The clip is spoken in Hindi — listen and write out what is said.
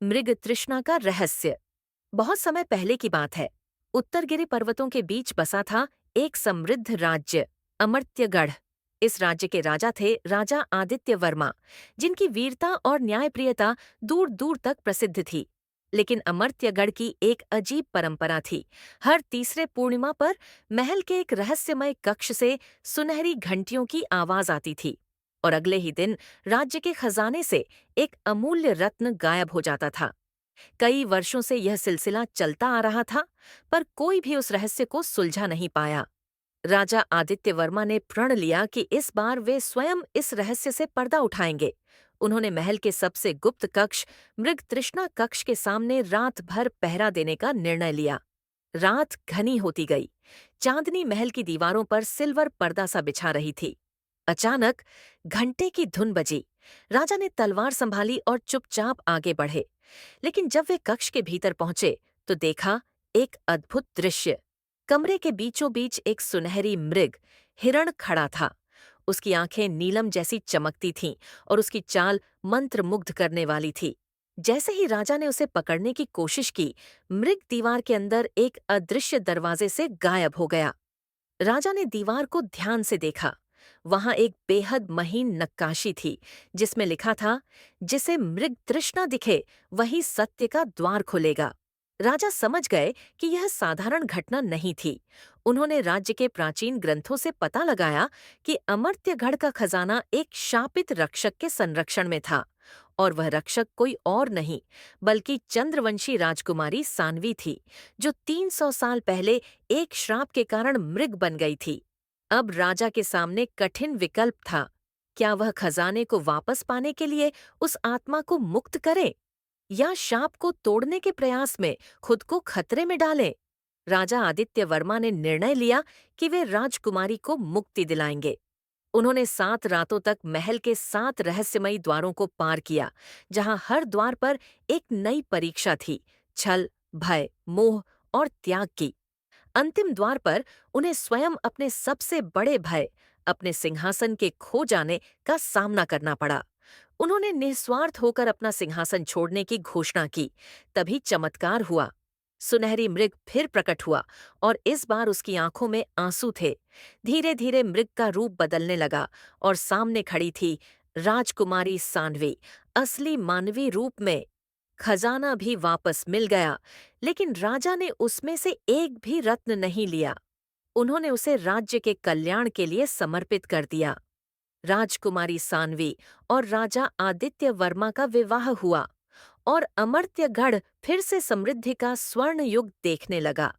मृग तृष्णा का रहस्य। बहुत समय पहले की बात है। उत्तरगिरी पर्वतों के बीच बसा था एक समृद्ध राज्य, अमर्त्यगढ़। इस राज्य के राजा थे राजा आदित्य वर्मा, जिनकी वीरता और न्यायप्रियता दूर दूर तक प्रसिद्ध थी। लेकिन अमर्त्यगढ़ की एक अजीब परंपरा थी। हर तीसरे पूर्णिमा पर महल के एक रहस्यमय कक्ष से सुनहरी घंटियों की आवाज आती थी, और अगले ही दिन राज्य के खजाने से एक अमूल्य रत्न गायब हो जाता था। कई वर्षों से यह सिलसिला चलता आ रहा था, पर कोई भी उस रहस्य को सुलझा नहीं पाया। राजा आदित्य वर्मा ने प्रण लिया कि इस बार वे स्वयं इस रहस्य से पर्दा उठाएंगे। उन्होंने महल के सबसे गुप्त कक्ष, मृग तृष्णा कक्ष के सामने रात भर पहरा देने का निर्णय लिया। रात घनी होती गई। चांदनी महल की दीवारों पर सिल्वर पर्दा सा बिछा रही थी। अचानक घंटे की धुन बजी। राजा ने तलवार संभाली और चुपचाप आगे बढ़े। लेकिन जब वे कक्ष के भीतर पहुंचे तो देखा एक अद्भुत दृश्य। कमरे के बीचों बीच एक सुनहरी मृग, हिरण खड़ा था। उसकी आंखें नीलम जैसी चमकती थीं और उसकी चाल मंत्रमुग्ध करने वाली थी। जैसे ही राजा ने उसे पकड़ने की कोशिश की, मृग दीवार के अंदर एक अदृश्य दरवाजे से गायब हो गया। राजा ने दीवार को ध्यान से देखा। वहां एक बेहद महीन नक्काशी थी, जिसमें लिखा था, जिसे मृग तृष्णा दिखे वही सत्य का द्वार खुलेगा। राजा समझ गए कि यह साधारण घटना नहीं थी। उन्होंने राज्य के प्राचीन ग्रंथों से पता लगाया कि अमर्त्यगढ़ का खजाना एक शापित रक्षक के संरक्षण में था, और वह रक्षक कोई और नहीं बल्कि चंद्रवंशी राजकुमारी सानवी थी, जो 300 साल पहले एक श्राप के कारण मृग बन गई थी। अब राजा के सामने कठिन विकल्प था। क्या वह खजाने को वापस पाने के लिए उस आत्मा को मुक्त करे, या शाप को तोड़ने के प्रयास में खुद को खतरे में डालें? राजा आदित्य वर्मा ने निर्णय लिया कि वे राजकुमारी को मुक्ति दिलाएंगे। उन्होंने 7 रातों तक महल के 7 रहस्यमयी द्वारों को पार किया, जहां हर द्वार पर एक नई परीक्षा थी, छल, भय, मोह और त्याग की। अंतिम द्वार पर उन्हें स्वयं अपने सबसे बड़े भय, अपने सिंहासन के खो जाने का सामना करना पड़ा। उन्होंने निस्वार्थ होकर अपना सिंहासन छोड़ने की घोषणा की। तभी चमत्कार हुआ। सुनहरी मृग फिर प्रकट हुआ, और इस बार उसकी आंखों में आंसू थे। धीरे धीरे मृग का रूप बदलने लगा, और सामने खड़ी थी राजकुमारी सान्वी, असली मानवी रूप में। खजाना भी वापस मिल गया, लेकिन राजा ने उसमें से एक भी रत्न नहीं लिया। उन्होंने उसे राज्य के कल्याण के लिए समर्पित कर दिया। राजकुमारी सान्वी और राजा आदित्य वर्मा का विवाह हुआ, और अमर्त्यगढ़ फिर से समृद्धि का स्वर्ण युग देखने लगा।